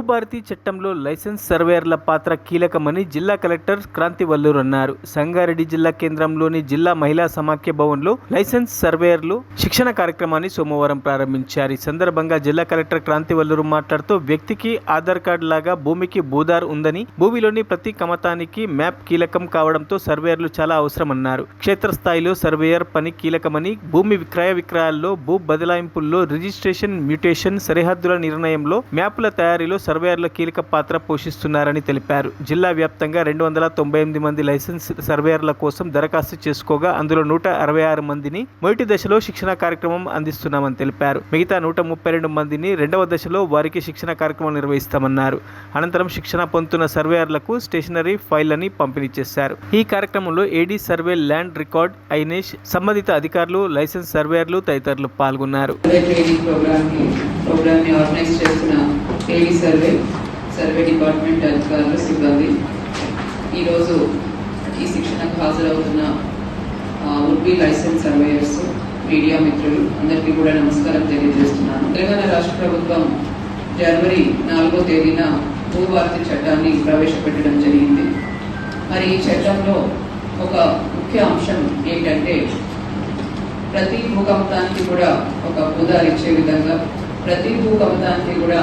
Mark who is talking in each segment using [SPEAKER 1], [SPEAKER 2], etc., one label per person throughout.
[SPEAKER 1] భూభారతి చట్టంలో లైసెన్స్ సర్వేయర్ల పాత్ర కీలకమని జిల్లా కలెక్టర్ క్రాంతి వల్లూరు అన్నారు. సంగారెడ్డి జిల్లా కేంద్రంలోని జిల్లా మహిళా సమాఖ్య భవన్లో లైసెన్స్ సర్వేయర్లు శిక్షణ కార్యక్రమాన్ని సోమవారం ప్రారంభించారు. ఈ సందర్భంగా జిల్లా కలెక్టర్ క్రాంతి వల్లూరు మాట్లాడుతూ వ్యక్తికి ఆధార్ కార్డు లాగా భూమికి భూదార్ ఉందని, భూమిలోని ప్రతి కమతానికి మ్యాప్ కీలకం కావడంతో సర్వేయర్లు చాలా అవసరమన్నారు. క్షేత్రస్థాయిలో సర్వేయర్ పని కీలకమని, భూమి క్రయ విక్రయాల్లో, భూ బదలాయింపుల్లో, రిజిస్ట్రేషన్, మ్యూటేషన్, సరిహద్దుల నిర్ణయంలో, మ్యాపుల తయారీలో సర్వేయర్ల కీలక పాత్ర పోషిస్తున్నారని తెలిపారు. జిల్లా వ్యాప్తంగా 298 మంది లైసెన్స్ సర్వేయర్ల కోసం దరఖాస్తు చేసుకోగా అందులో 166 మందిని మొదటి దశలో శిక్షణ కార్యక్రమం అందిస్తున్నామని తెలిపారు. మిగతా 132 మందిని రెండవ దశలో వారికి శిక్షణ కార్యక్రమం నిర్వహిస్తామన్నారు. అనంతరం శిక్షణ పొందుతున్న సర్వేయర్లకు స్టేషనరీ ఫైళ్లని పంపిణీ చేశారు. ఈ కార్యక్రమంలో ఏడీ సర్వే ల్యాండ్ రికార్డ్ ఐనేష్, సంబంధిత అధికారులు, లైసెన్స్ సర్వేయర్లు తదితరులు పాల్గొన్నారు.
[SPEAKER 2] ఏడీ సర్వే డిపార్ట్మెంట్ అధికారులు, సిబ్బంది, ఈరోజు ఈ శిక్షణకు హాజరవుతున్న వుడ్-బి లైసెన్స్ సర్వేయర్స్, మీడియా మిత్రులు అందరికీ కూడా నమస్కారం తెలియజేస్తున్నాను. తెలంగాణ రాష్ట్ర ప్రభుత్వం జనవరి 4వ తేదీన భూభారతి చట్టాన్ని ప్రవేశపెట్టడం జరిగింది. మరి ఈ చట్టంలో ఒక ముఖ్య అంశం ఏంటంటే ప్రతి భూకంపానికి కూడా ఒక భూదార్ ఇచ్చే విధంగా, ప్రతి భూకంపానికి కూడా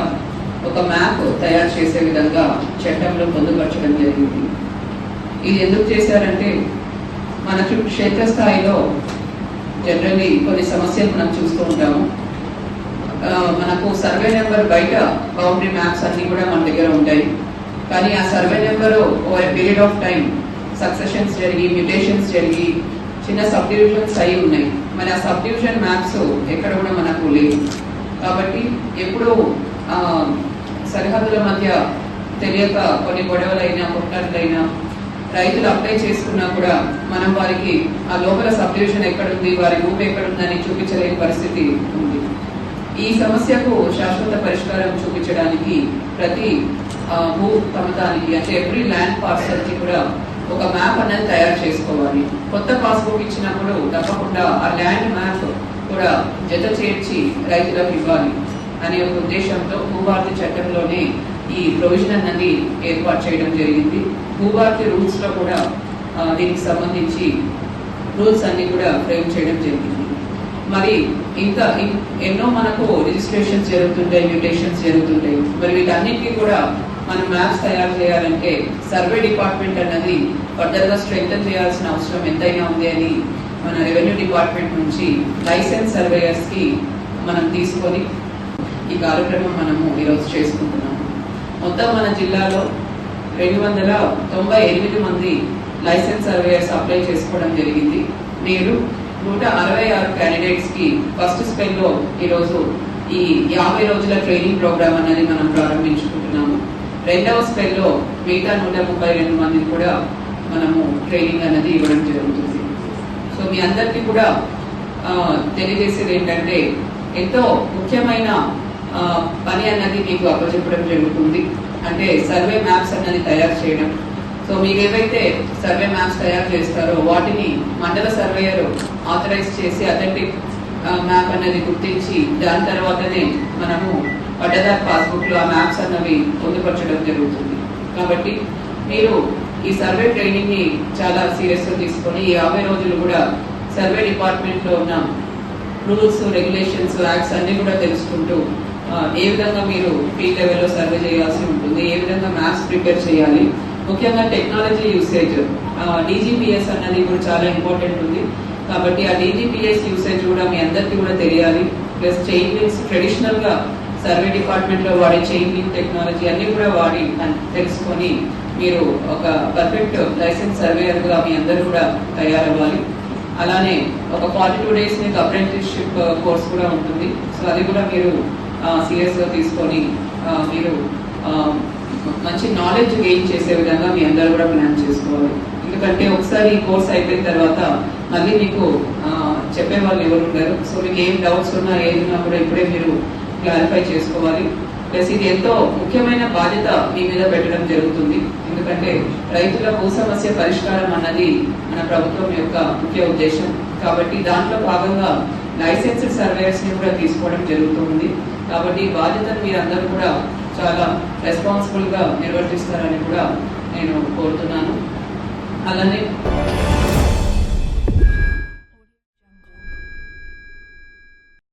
[SPEAKER 2] ఒక మ్యాప్ తయారు చేసే విధంగా చట్టంలో పొందుపరచడం జరిగింది. ఇది ఎందుకు చేశారంటే మన క్షేత్రస్థాయిలో జనరల్లీ కొన్ని సమస్యలు మనం చూస్తూ ఉంటాము. మనకు సర్వే నెంబర్ బయట బౌండరీ మ్యాప్స్ అన్నీ కూడా మన దగ్గర ఉంటాయి. కానీ ఆ survey number over period of time successions జరిగి, మ్యూటేషన్స్ జరిగి, చిన్న సబ్ డివిజన్స్ అయి ఉన్నాయి. మరి ఆ సబ్ డివిజన్ మ్యాప్స్ ఎక్కడ కూడా మనకు లేవు. కాబట్టి ఎప్పుడు సరిహద్దుల మధ్య తెలియక కొన్ని గొడవలైనా, కొట్లాట్లైనా, రైతులు అప్లై చేసుకున్నా కూడా మనం వారికి ఆ లోపల సబ్ డివిజన్ ఎక్కడుంది, వారి భూమి ఎక్కడుందని చూపించలేని పరిస్థితి ఉంది. ఈ సమస్యకు శాశ్వత పరిష్కారం చూపించడానికి ప్రతి భూ కమతానికి, అంటే ఎవ్రీ ల్యాండ్ పార్సల్కి కూడా ఒక మ్యాప్ అనేది తయారు చేసుకోవాలి. కొత్త పాస్బుక్ ఇచ్చినప్పుడు తప్పకుండా ఆ ల్యాండ్ మ్యాప్ కూడా జత చేర్చి రైతులకు ఇవ్వాలి అనే ఒక ఉద్దేశంతో భూభారతి చట్టంలోనే ఈ ప్రొవిజన్ అన్నది ఏర్పాటు చేయడం జరిగింది. భూభారతి రూల్స్ లో కూడా దీనికి సంబంధించి రూల్స్ అన్ని కూడా ఫ్రేమ్ చేయడం జరిగింది. మరి ఇంకా ఎన్నో మనకు రిజిస్ట్రేషన్స్ జరుగుతుంటాయి, మ్యూటేషన్స్ జరుగుతుంటాయి. మరి వీటన్నిటికీ కూడా మనం మ్యాప్స్ తయారు చేయాలంటే సర్వే డిపార్ట్మెంట్ అన్నది ఫర్దర్గా స్ట్రెంగ్తన్ చేయాల్సిన అవసరం ఎంతైనా ఉంది అని మన రెవెన్యూ డిపార్ట్మెంట్ నుంచి లైసెన్స్ సర్వేయర్స్ కి మనం తీసుకొని ఈ కార్యక్రమం మనము ఈరోజు చేసుకుంటున్నాము. మొత్తం మన జిల్లాలో 298 మంది లైసెన్స్ సర్వేయర్స్ అప్లై చేసుకోవడం జరిగింది. నేడు 166 క్యాండిడేట్స్ కి ఫస్ట్ స్పెల్లో ఈరోజు ఈ 50 రోజుల ట్రైనింగ్ ప్రోగ్రామ్ అనేది మనం ప్రారంభించుకుంటున్నాము. రెండవ స్పెల్లో మిగతా 132 మందిని కూడా మనము ట్రైనింగ్ అనేది ఇవ్వడం జరుగుతుంది. సో మీ అందరికీ కూడా తెలియజేసేది ఏంటంటే ఎంతో ముఖ్యమైన పని అన్నది మీకు అప్పచెప్పడం జరుగుతుంది. అంటే సర్వే మ్యాప్స్ అన్నది తయారు చేయడం. సో మీకు ఏవైతే సర్వే మ్యాప్స్ తయారు చేస్తారో వాటిని మండల సర్వేయర్ ఆథరైజ్ చేసి అథెంటిక్ మ్యాప్ అన్నది గుర్తించి దాని తర్వాతనే మనము పట్టదార్ పాస్బుక్ లో ఆ మ్యాప్స్ అన్నవి పొందుపరచడం జరుగుతుంది. కాబట్టి మీరు ఈ సర్వే ట్రైనింగ్ ని చాలా సీరియస్ గా తీసుకొని ఈ 50 రోజులు కూడా సర్వే డిపార్ట్మెంట్ లో ఉన్న రూల్స్, రెగ్యులేషన్స్, యాక్ట్స్ అన్ని కూడా తెలుసుకుంటూ ఏ విధంగా మీరు ఫీల్డ్ లెవెల్లో సర్వే చేయాల్సి ఉంటుంది, ఏ విధంగా మ్యాప్స్ ప్రిపేర్ చేయాలి, ముఖ్యంగా టెక్నాలజీ యూసేజ్, డీజీపీఎస్ అన్నది కూడా చాలా ఇంపార్టెంట్ ఉంది. కాబట్టి ఆ డీజీపీఎస్ యూసేజ్ కూడా మీ అందరికీ కూడా తెలియాలి. ప్లస్ చైన్ లింక్స్, ట్రెడిషనల్ గా సర్వే డిపార్ట్మెంట్ లో వాడే చైన్ లింక్ టెక్నాలజీ అన్ని కూడా వాడి తెలుసుకొని మీరు ఒక పర్ఫెక్ట్ లైసెన్స్ సర్వేయర్ గా మీ అందరూ కూడా తయారవ్వాలి. అలానే ఒక 42 days మీకు అప్రెంటిస్షిప్ కోర్స్ కూడా ఉంటుంది. సో అది కూడా మీరు సీరియస్ గా తీసుకొని మీరు మంచి నాలెడ్జ్ గెయిన్ చేసే విధంగా మీ అందరూ కూడా ప్లాన్ చేసుకోవాలి. ఎందుకంటే ఒకసారి ఈ కోర్స్ అయిపోయిన తర్వాత మళ్ళీ మీకు చెప్పే వాళ్ళు ఎవరు ఉండరు. సో మీకు ఏం డౌట్స్ ఉన్నా ఏదైనా కూడా ఇప్పుడే మీరు క్లారిఫై చేసుకోవాలి. ప్లస్ ఇది ఎంతో ముఖ్యమైన బాధ్యత మీ మీద పెట్టడం జరుగుతుంది. ఎందుకంటే రైతుల భూ సమస్య పరిష్కారం అన్నది మన ప్రభుత్వం యొక్క ముఖ్య ఉద్దేశం. కాబట్టి దాంట్లో భాగంగా లైసెన్స్డ్ సర్వేయర్స్ ని కూడా తీసుకోవడం జరుగుతుంది. కాబట్టి బాధ్యతను మీరు అందరూ కూడా చాలా రెస్పాన్సిబుల్గా నిర్వర్తిస్తారని కూడా నేను కోరుతున్నాను. అలానే